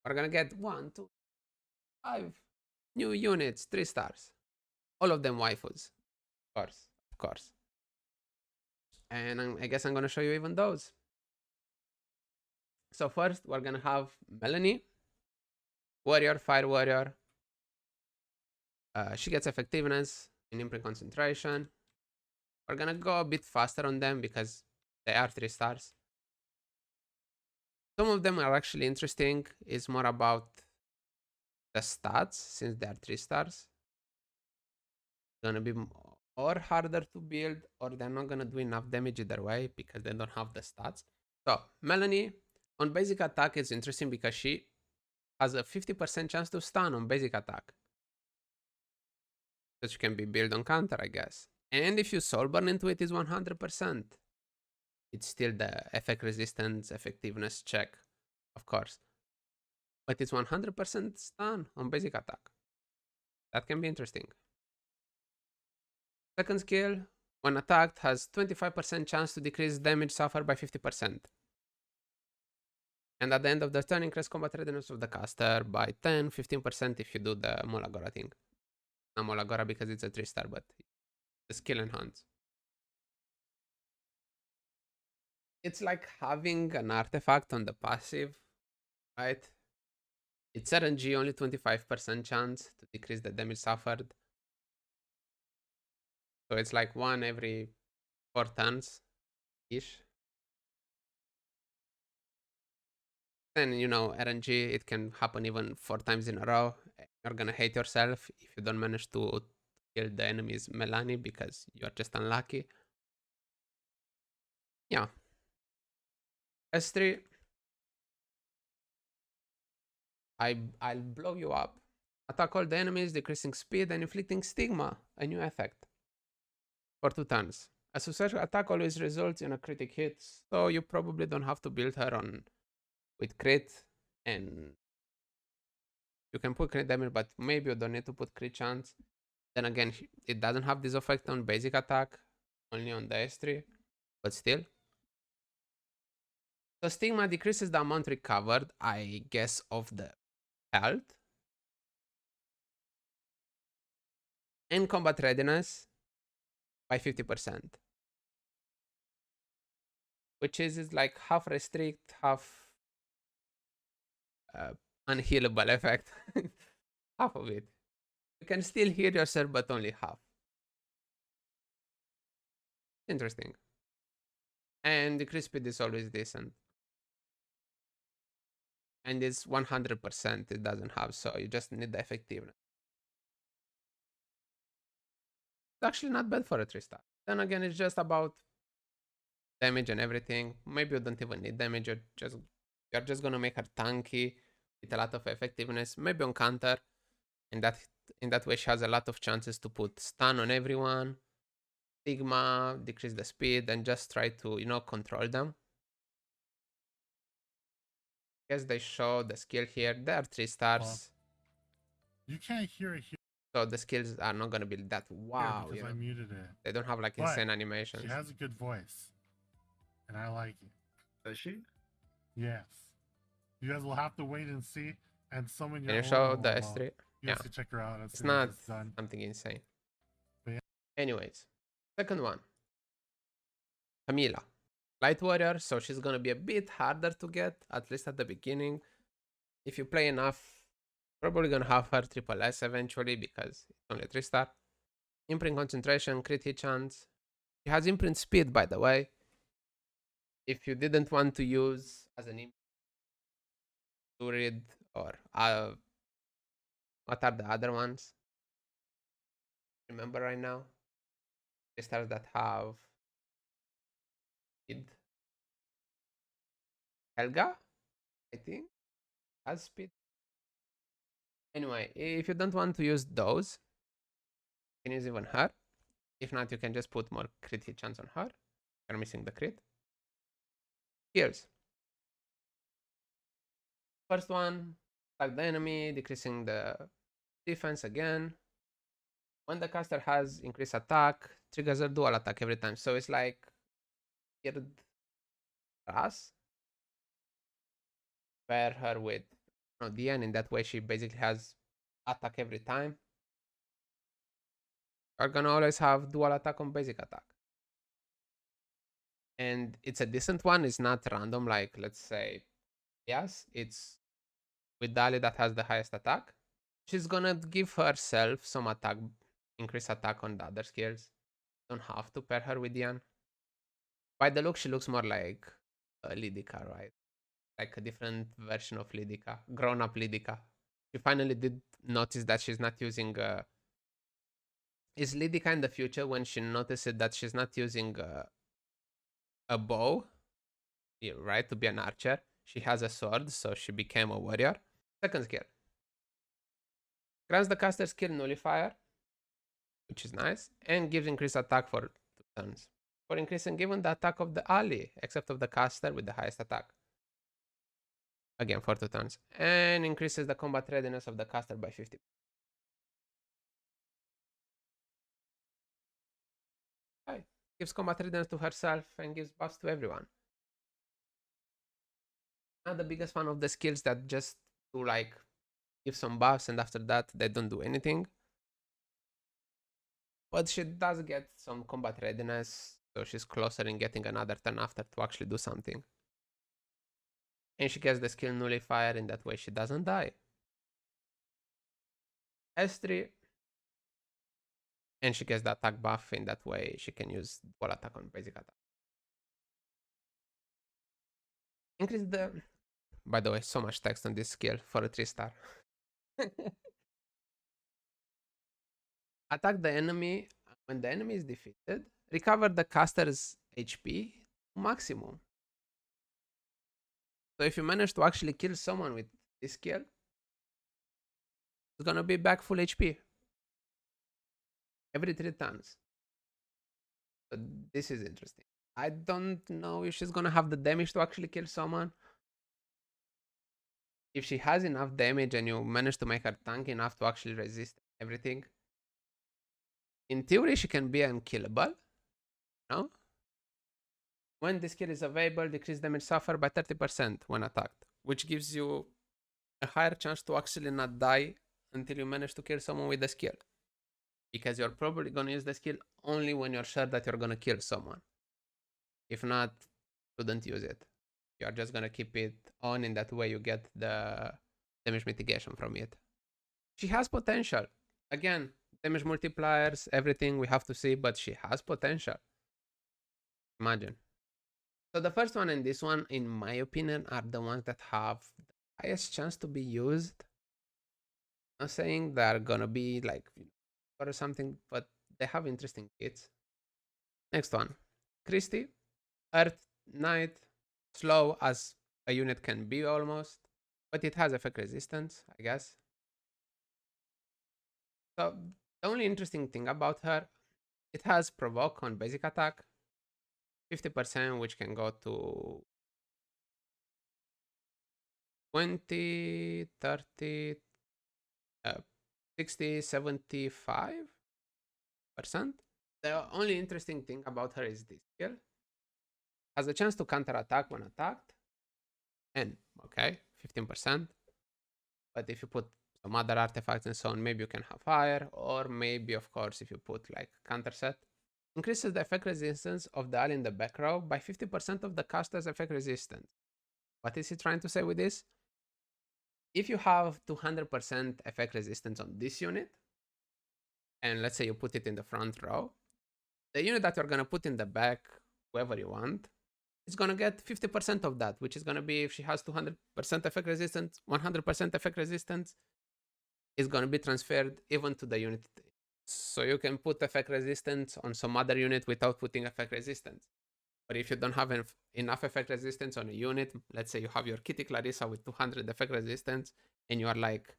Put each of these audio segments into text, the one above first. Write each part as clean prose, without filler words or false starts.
We're gonna get 1, 2, 5 new units, 3 stars. All of them waifus. Of course, of course. And I guess I'm gonna show you even those. So first, we're gonna have Melany, warrior, fire warrior. She gets effectiveness and imprint concentration. We're gonna go a bit faster on them because they are 3 stars. Some of them are actually interesting. It's more about the stats since they are 3 stars. Gonna be or harder to build, or they're not gonna do enough damage either way because they don't have the stats. So Melany on basic attack is interesting because she has a 50% chance to stun on basic attack. So she can be built on counter, I guess. And if you soul burn into it, is 100%. It's still the effect resistance effectiveness check, of course. But it's 100% stun on basic attack. That can be interesting. Second skill, when attacked, has 25% chance to decrease damage suffered by 50%. And at the end of the turn, increase combat readiness of the caster by 10, 15% if you do the Molagora thing. Not Molagora because it's a 3 star, but the skill enhance. It's like having an artifact on the passive, right? It's RNG, only 25% chance to decrease the damage suffered. So it's like 1 every 4 turns-ish. Then, you know, RNG, it can happen even 4 times in a row. You're gonna hate yourself if you don't manage to kill the enemy's Melany because you're just unlucky. Yeah. S3. I'll blow you up. Attack all the enemies, decreasing speed and inflicting stigma, a new effect. For 2 turns. A successful attack always results in a critic hit, so you probably don't have to build her on with crit, and you can put crit damage, but maybe you don't need to put crit chance. Then again, it doesn't have this effect on basic attack, only on the S3, but still. The stigma decreases the amount recovered, I guess, of the health. And combat readiness by 50%. Which is like half restrict, half unhealable effect. Half of it. You can still heal yourself, but only half. Interesting. And the crit speed is always decent. And it's 100% it doesn't have, so you just need the effectiveness. It's actually not bad for a 3 star. Then again, it's just about damage and everything. Maybe you don't even need damage, you're just gonna make her tanky with a lot of effectiveness, maybe on counter. And in that way she has a lot of chances to put stun on everyone, stigma, decrease the speed, and just try to, you know, control them. I guess they show the skill here. There are 3 stars. You can't hear it here. So the skills are not gonna be that wow. Because you know? I muted it. They don't have like insane animations. She has a good voice, and I like it. Does she? Yes. You guys will have to wait and see. And summon your. Can you show the S3? You have to check her out. It's not something insane. Yeah. Anyways, second one, Camilla, light warrior. So she's gonna be a bit harder to get, at least at the beginning. If you play enough, probably gonna have her triple S eventually because it's only 3 star. Imprint concentration, crit hit chance. She has imprint speed, by the way. If you didn't want to use as an imprint to read or what are the other ones? Remember right now? The stars that have speed. Helga, I think, has speed. Anyway, if you don't want to use those, you can use even her. If not, you can just put more crit hit chance on her. You're missing the crit. Here's first one, attack the enemy, decreasing the defense again. When the caster has increased attack, triggers a dual attack every time. So it's like weird Ras. Pair her with no, DN. In that way, she basically has attack every time. You're gonna always have dual attack on basic attack. And it's a decent one. It's not random, like, let's say, yes, it's with Dali that has the highest attack. She's gonna give herself some attack, increase attack on the other skills. Don't have to pair her with Dian. By the look, she looks more like Lidica, right? Like a different version of Lidica, grown up Lidica. She finally did notice that she's not using. Is Lidica in the future when she notices that she's not using a bow, right, to be an archer? She has a sword, so she became a warrior. Second skill. Grants the caster skill nullifier, which is nice, and gives increased attack for 2 turns. For increasing given the attack of the ally, except of the caster with the highest attack. Again, for 2 turns. And increases the combat readiness of the caster by 50. Right. Gives combat readiness to herself and gives buffs to everyone. Not the biggest fan of the skills that just do like give some buffs and after that they don't do anything. But she does get some combat readiness, so she's closer in getting another turn after to actually do something. And she gets the skill nullifier, in that way she doesn't die. S3. And she gets the attack buff, in that way she can use dual attack on basic attack. Increase the... By the way, so much text on this skill for a 3-star. Attack the enemy when the enemy is defeated. Recover the caster's HP to maximum. So if you manage to actually kill someone with this skill, it's gonna be back full HP every 3 turns. So this is interesting. I don't know if she's gonna have the damage to actually kill someone. If she has enough damage and you manage to make her tank enough to actually resist everything, in theory she can be unkillable. No? When this skill is available, decrease damage suffered by 30% when attacked, which gives you a higher chance to actually not die until you manage to kill someone with the skill. Because you're probably going to use the skill only when you're sure that you're going to kill someone. If not, shouldn't use it. You're just going to keep it on, in that way you get the damage mitigation from it. She has potential. Again, damage multipliers, everything we have to see, but she has potential. Imagine. So the first one and this one, in my opinion, are the ones that have the highest chance to be used. I'm not saying they're gonna be like or something, but they have interesting kits. Next one, Christy, Earth Knight, slow as a unit can be almost, but it has effect resistance, I guess. So the only interesting thing about her, it has provoke on basic attack, 50%, which can go to 20, 30, 60, 75%. The only interesting thing about her is this skill. Has a chance to counter attack when attacked. And, okay, 15%. But if you put some other artifacts and so on, maybe you can have fire. Or maybe, of course, if you put like counter set. Increases the effect resistance of the ally in the back row by 50% of the caster's effect resistance. What is he trying to say with this? If you have 200% effect resistance on this unit, and let's say you put it in the front row, the unit that you're going to put in the back, whoever you want, is going to get 50% of that, which is going to be, if she has 200% effect resistance, 100% effect resistance is going to be transferred even to the unit. So you can put effect resistance on some other unit without putting effect resistance. But if you don't have enough effect resistance on a unit, let's say you have your Kitty Clarissa with 200 effect resistance, and you are like,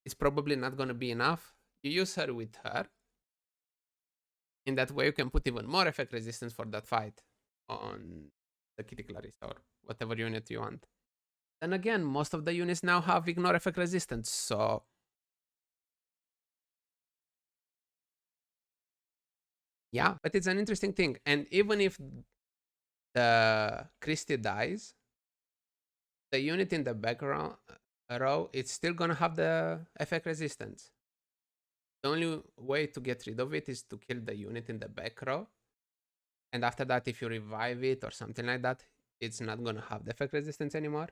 it's probably not going to be enough, you use her with her. In that way, you can put even more effect resistance for that fight on the Kitty Clarissa or whatever unit you want. Then again, most of the units now have ignore effect resistance, so yeah, but it's an interesting thing. And even if the Christy dies, the unit in the background, row, it's still gonna have the effect resistance. The only way to get rid of it is to kill the unit in the back row. And after that, if you revive it or something like that, it's not gonna have the effect resistance anymore.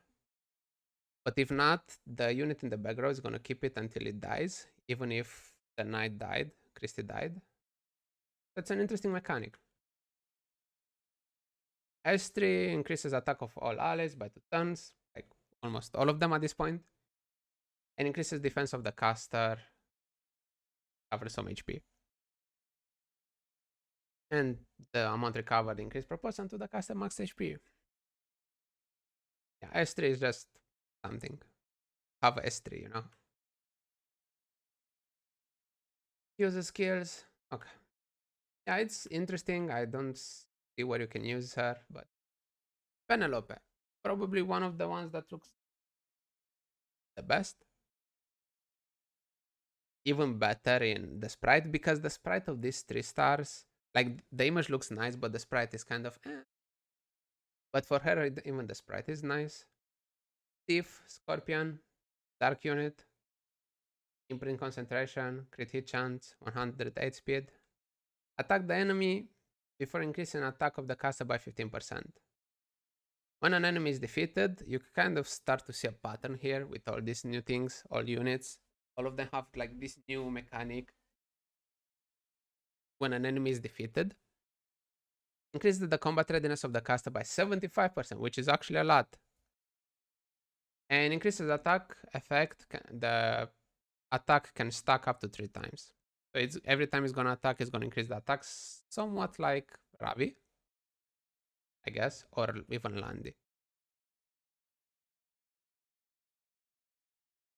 But if not, the unit in the back row is gonna keep it until it dies, even if the knight died, Christy died. That's an interesting mechanic. S3 increases attack of all allies by 2 turns, like almost all of them at this point, and increases defense of the caster, covers some HP. And the amount recovered increased proportion to the caster max HP. Yeah, S3 is just something. Have S3, you know. Uses skills. Okay. Yeah, it's interesting. I don't see where you can use her, but Penelope, probably one of the ones that looks the best. Even better in the sprite, because the sprite of these 3 stars, like the image looks nice, but the sprite is kind of eh. But for her, even the sprite is nice. Thief, Scorpion, Dark Unit, Imprint Concentration, Crit Hit Chance, 108 speed. Attack the enemy before increasing attack of the caster by 15%. When an enemy is defeated, you kind of start to see a pattern here with all these new things, all units. All of them have like this new mechanic. When an enemy is defeated, increase the combat readiness of the caster by 75%, which is actually a lot. And increases attack effect. The attack can stack up to 3 times. So it's every time it's gonna attack, it's gonna increase the attacks, somewhat like Ravi, I guess, or even Landy.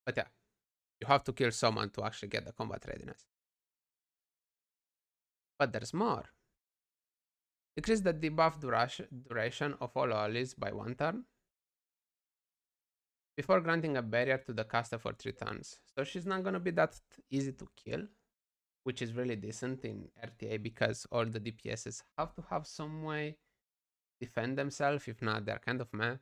But yeah, you have to kill someone to actually get the combat readiness. But there's more. Decrease the debuff duration of all allies by 1 turn before granting a barrier to the caster for 3 turns. So she's not gonna be that easy to kill, which is really decent in RTA because all the DPSs have to have some way defend themselves. If not, they're kind of meh.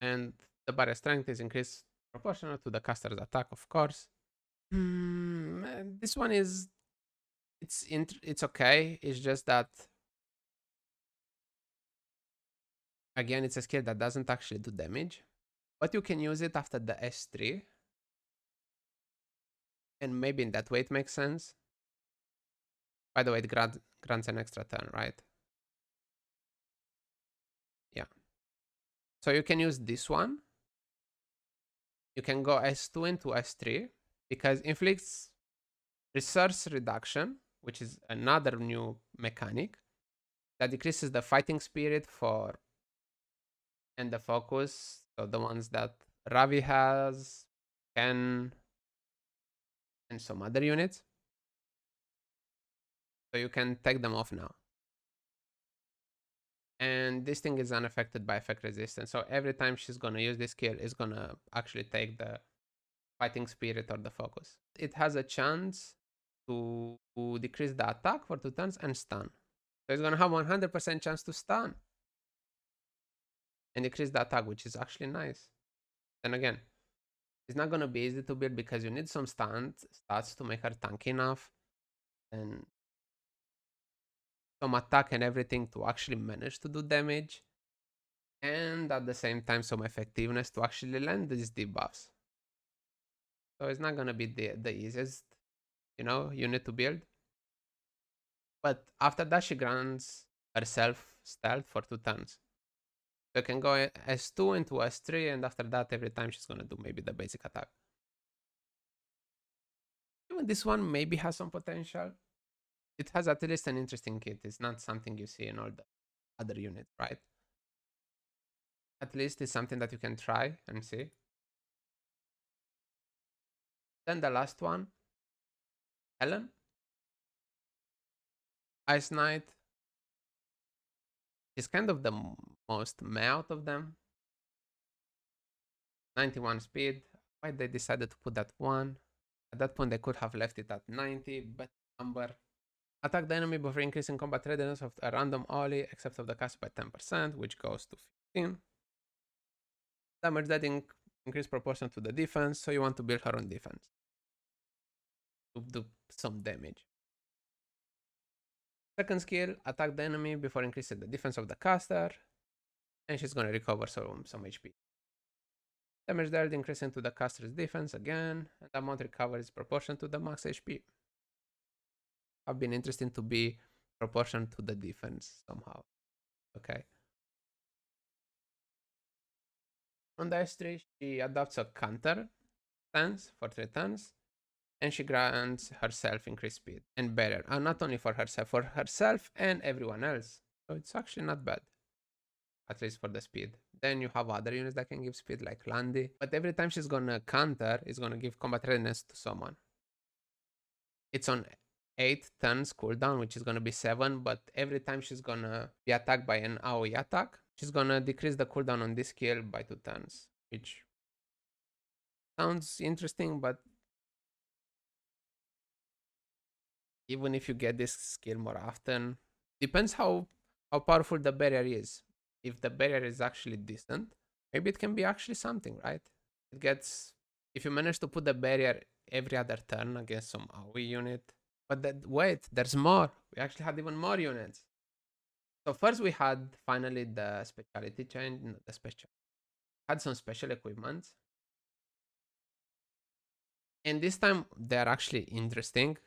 And the barrier strength is increased proportional to the caster's attack, of course. This one is it's okay. It's just that again, it's a skill that doesn't actually do damage, but you can use it after the S3, and maybe in that way it makes sense. By the way, it grants an extra turn, right? Yeah. So you can use this one. You can go S2 into S3 because inflicts resource reduction, which is another new mechanic that decreases the fighting spirit for and the focus. So the ones that Ravi has, Ken, and some other units. So you can take them off now. And this thing is unaffected by effect resistance. So every time she's gonna use this skill, it's gonna actually take the fighting spirit or the focus. It has a chance to decrease the attack for 2 turns and stun. So it's gonna have 100% chance to stun and decrease the attack, which is actually nice. Then again, it's not gonna be easy to build because you need some stats to make her tanky enough and some attack and everything to actually manage to do damage. And at the same time, some effectiveness to actually land these debuffs. So it's not gonna be the easiest, unit to build. But after that, she grants herself stealth for 2 turns. So you can go S2 into S3, and after that, every time she's gonna do maybe the basic attack. Even this one maybe has some potential. It has at least an interesting kit. It's not something you see in all the other units, right? At least it's something that you can try and see. Then the last one, Helen. Ice Knight is kind of the most meh out of them. 91 speed. Why they decided to put that one? At that point, they could have left it at 90, but number. Attack the enemy before increasing combat readiness of a random ally, except of the caster by 10%, which goes to 15. Damage that increase proportion to the defense, so you want to build her on defense to do some damage. Second skill, attack the enemy before increasing the defense of the caster, and she's gonna recover some HP. Damage dealt increasing to the caster's defense again, and the amount recovered is proportional to the max HP. Have been interesting to be proportional to the defense somehow. Okay. On the S3, she adopts a counter stance for 3 turns, and she grants herself increased speed and barrier. And not only for herself and everyone else. So it's actually not bad, at least for the speed. Then you have other units that can give speed like Landy, but every time she's gonna counter, it's gonna give combat readiness to someone. It's on 8 turns cooldown, which is gonna be 7, but every time she's gonna be attacked by an AoE attack, she's gonna decrease the cooldown on this skill by 2 turns, which sounds interesting, but even if you get this skill more often, depends how powerful the barrier is. If the barrier is actually decent, maybe it can be actually something, right? It gets, if you manage to put the barrier every other turn against some AoE unit. But wait, there's more. We actually had even more units. So first we had finally the speciality change, not the special. Had some special equipment. And this time they're actually interesting.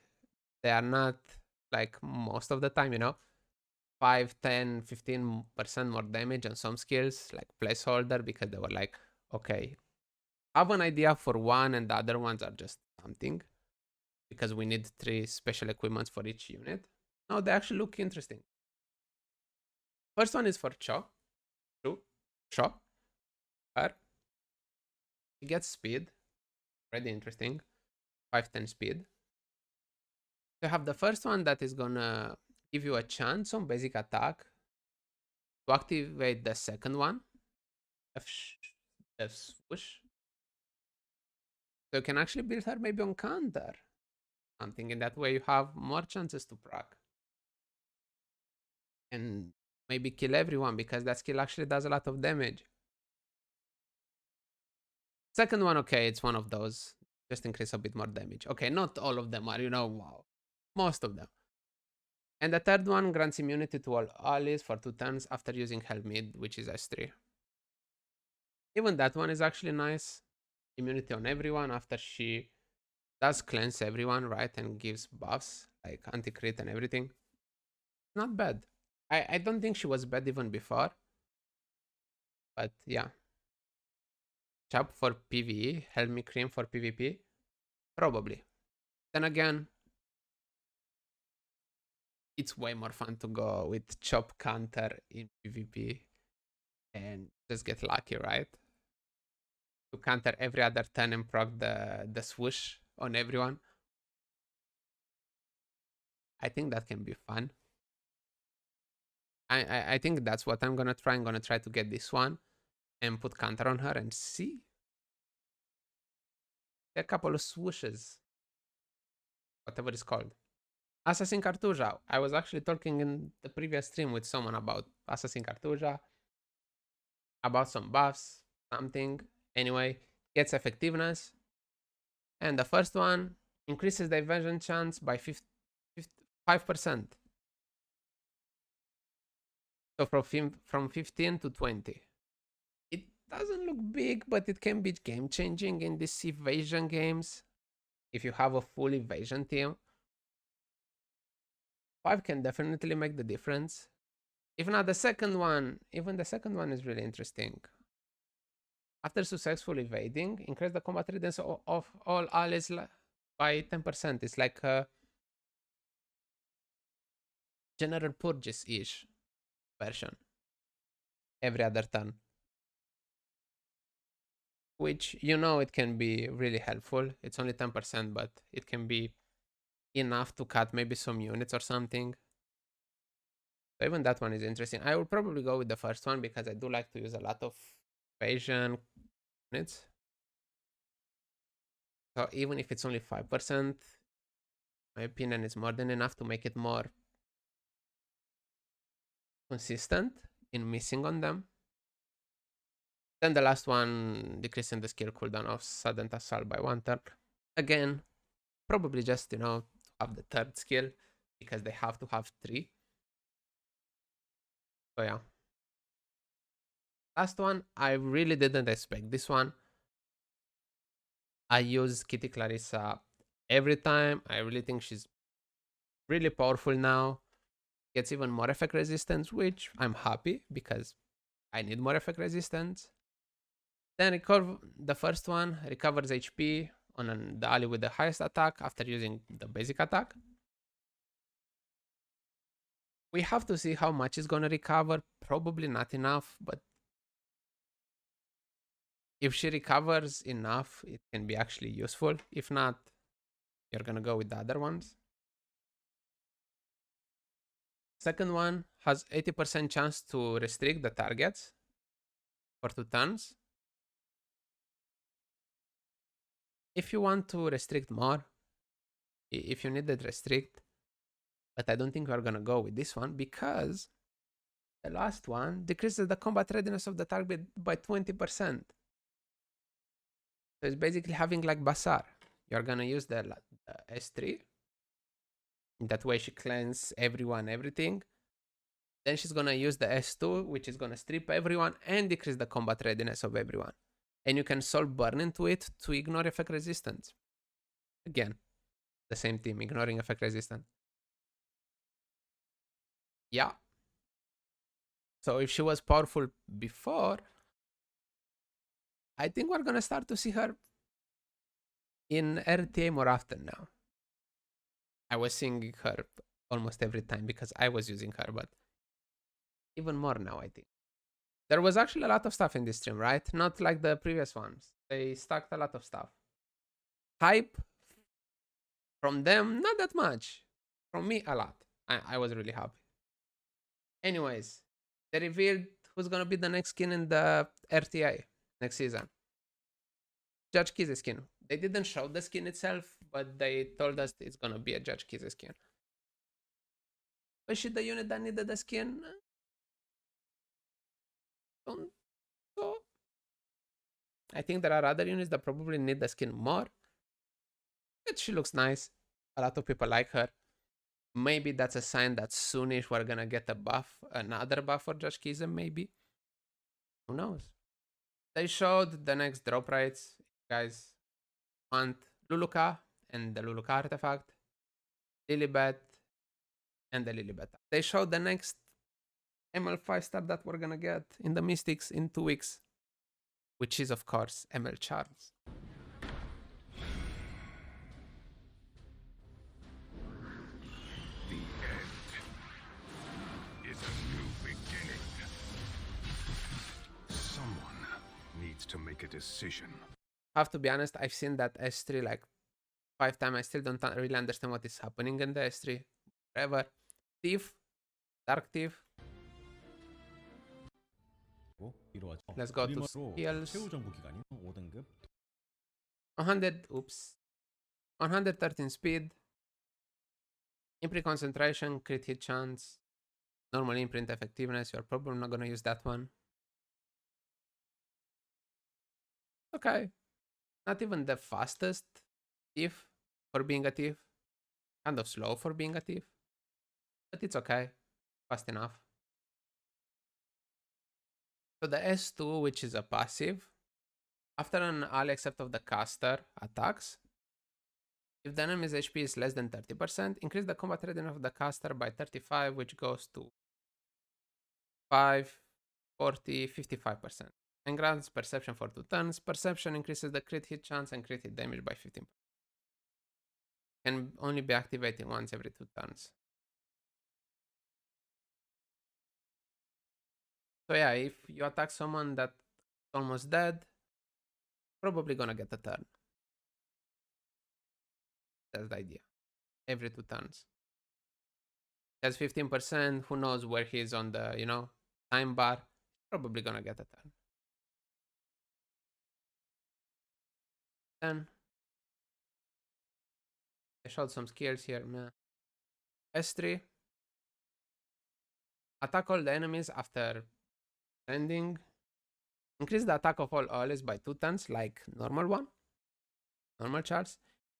They are not like most of the time, 5, 10, 15% more damage on some skills, like placeholder, because they were like, okay, have an idea for one and the other ones are just something, because we need 3 special equipments for each unit. No, they actually look interesting. First one is for Cho. Her. She gets speed. Pretty interesting. 5-10 speed. So you have the first one that is gonna give you a chance on basic attack to activate the second one. F swoosh. So you can actually build her maybe on counter. Something in that way you have more chances to proc. And maybe kill everyone because that skill actually does a lot of damage. Second one, okay, it's one of those. Just increase a bit more damage. Okay, not all of them are, wow. Most of them. And the third one grants immunity to all allies for 2 turns after using Helmid, which is S3. Even that one is actually nice. Immunity on everyone after she does cleanse everyone, right? And gives buffs like anti-crit and everything. Not bad. I don't think she was bad even before. But yeah. Chop for PvE, Helmi Cream for PvP? Probably. Then again, it's way more fun to go with Chop counter in PvP and just get lucky, right? To counter every other turn and proc the swoosh on everyone. I think that can be fun. I think that's what I'm gonna try. I'm gonna try to get this one and put counter on her and see. A couple of swooshes. Whatever it's called. Assassin Cartuja. I was actually talking in the previous stream with someone about Assassin Cartuja. About some buffs, something. Anyway, gets effectiveness. And the first one increases the evasion chance by 5%. So from 15 to 20. It doesn't look big, but it can be game changing in these evasion games. If you have a full evasion team, 5 can definitely make the difference. If not the second one, even the second one is really interesting. After successfully evading, increase the combat readiness of all allies by 10%. It's like a General Purges-ish version. Every other turn. Which, it can be really helpful. It's only 10%, but it can be enough to cut maybe some units or something. So even that one is interesting. I will probably go with the first one because I do like to use a lot of evasion units. So even if it's only 5%, my opinion is more than enough to make it more consistent in missing on them. Then the last one, decreasing the skill cooldown of sudden assault by 1 turn. Again, probably just, have the third skill because they have to have 3. So yeah. Last one, I really didn't expect this one. I use Kitty Clarissa every time. I really think she's really powerful now. Gets even more effect resistance, which I'm happy because I need more effect resistance. Then the first one recovers HP on the ally with the highest attack after using the basic attack. We have to see how much is going to recover. Probably not enough, but if she recovers enough, it can be actually useful. If not, you're going to go with the other ones. Second one has 80% chance to restrict the targets for 2 turns. If you want to restrict more, if you needed restrict, but I don't think we're going to go with this one because the last one decreases the combat readiness of the target by 20%. So it's basically having like Bazaar. You're going to use the S3. In that way she cleanses everyone, everything. Then she's going to use the S2, which is going to strip everyone and decrease the combat readiness of everyone. And you can solve burn into it to ignore effect resistance. Again, the same theme, ignoring effect resistance. Yeah. So if she was powerful before, I think we're going to start to see her in RTA more often now. I was seeing her almost every time because I was using her, but even more now, I think. There was actually a lot of stuff in this stream, right? Not like the previous ones. They stacked a lot of stuff. Hype from them, not that much. From me, a lot. I was really happy. Anyways, they revealed who's going to be the next skin in the RTA next season. Judge Kizzy skin. They didn't show the skin itself, but they told us it's going to be a Judge Kizzy skin. But should the unit that needed the skin? So I think there are other units that probably need the skin more. But she looks nice. A lot of people like her. Maybe that's a sign that soonish we're gonna get a buff, another buff for Judge Kizzy, maybe. Who knows? They showed the next drop rates. Guys want Luluka and the Luluka artifact, Lilibet, and the Lilibet. They showed the next ML 5-star that we're gonna get in the Mystics in 2 weeks, which is, of course, ML Charles. The end is a new beginning. Someone needs to make a decision. Have to be honest, I've seen that S3 like 5 times. I still don't really understand what is happening in the S3. Whatever. Thief. Dark Thief. Let's go to skills. 113 speed. Imprint concentration, crit hit chance. Normal imprint effectiveness. You're probably not gonna use that one. Okay. Not even the fastest thief for being a thief. Kind of slow for being a thief. But it's okay. Fast enough. So the S2, which is a passive, after an ally except of the caster attacks, if the enemy's HP is less than 30%, increase the combat readiness of the caster by 35, which goes to 5, 40, 55%. And grants perception for 2 turns. Perception increases the crit hit chance and crit hit damage by 15%. Can only be activated once every 2 turns. So yeah, if you attack someone that's almost dead, probably gonna get a turn. That's the idea. Every 2 turns. That's 15%. Who knows where he is on the, time bar. Probably gonna get a turn. Then I showed some skills here. Man. S3. Attack all the enemies after ending Increase the attack of all allies by 2 turns, like normal charge,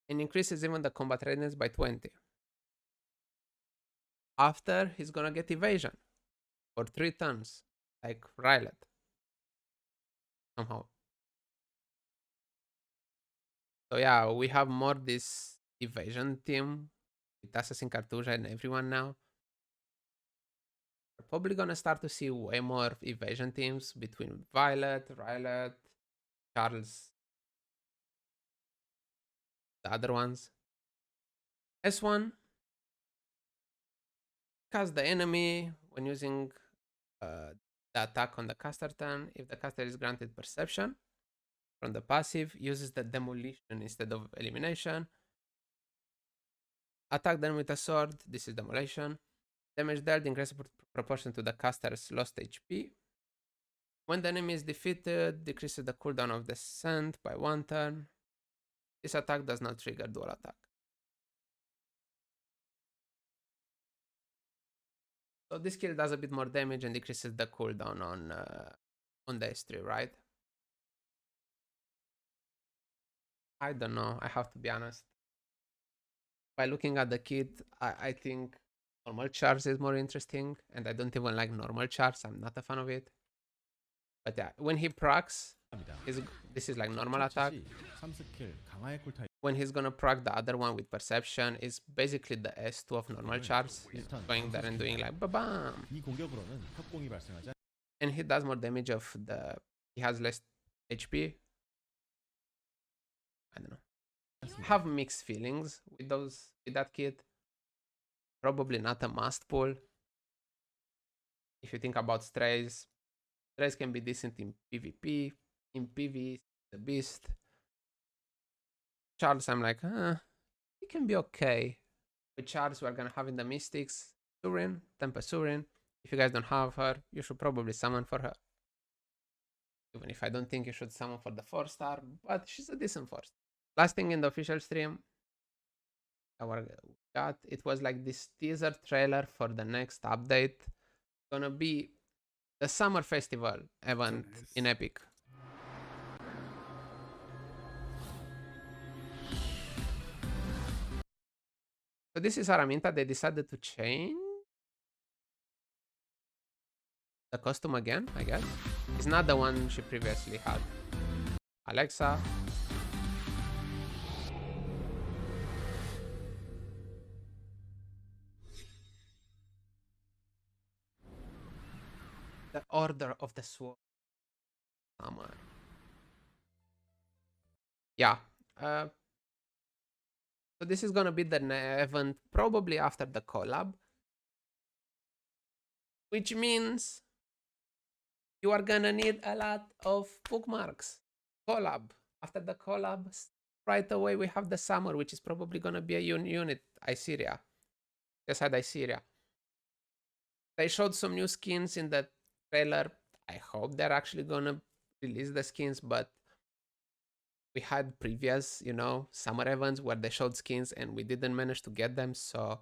and increases even the combat readiness by 20. After, he's gonna get evasion for 3 turns, like Rylet. Somehow. So yeah, we have more this evasion team with Assassin Cartuja and everyone now. We're probably gonna start to see way more evasion teams between Violet, Rylet, Charles, the other ones. S1, cast the enemy when using the attack on the caster turn. If the caster is granted perception from the passive, uses the demolition instead of elimination. Attack them with a sword. This is demolition. Damage dealt increases proportion to the caster's lost HP. When the enemy is defeated, decreases the cooldown of descent by 1 turn. This attack does not trigger dual attack. So this skill does a bit more damage and decreases the cooldown on the S3, right? I don't know. I have to be honest. By looking at the kit, I think normal charge is more interesting, and I don't even like normal charge. I'm not a fan of it. But yeah, when he procs, this is like normal attack. When he's gonna proc the other one with perception, is basically the S2 of normal charge, going there and doing like ba-bam. And he does more damage of the. He has less HP. I don't know. I have mixed feelings with that kit. Probably not a must pull. If you think about strays can be decent in PvP. In PV, the beast. Charles, I'm like, it can be okay. With Charles, we're gonna have in the Mystics Surin, Tempest Surin. If you guys don't have her, you should probably summon for her. Even if I don't think you should summon for the 4-star, but she's a decent 4-star. Last thing in the official stream, it was like this teaser trailer for the next update. Gonna be the summer festival event in Epic. So this is Araminta. They decided to change the costume again, I guess. It's not the one she previously had. Alexa. The Order of the Sword. Summer. Yeah. So this is gonna be the event probably after the collab. Which means you are gonna need a lot of bookmarks. Collab. After the collab, right away we have the summer, which is probably gonna be a unit, Iseria. Just had Iseria. They showed some new skins in the trailer. I hope they're actually gonna release the skins, but we had previous, summer events where they showed skins and we didn't manage to get them, so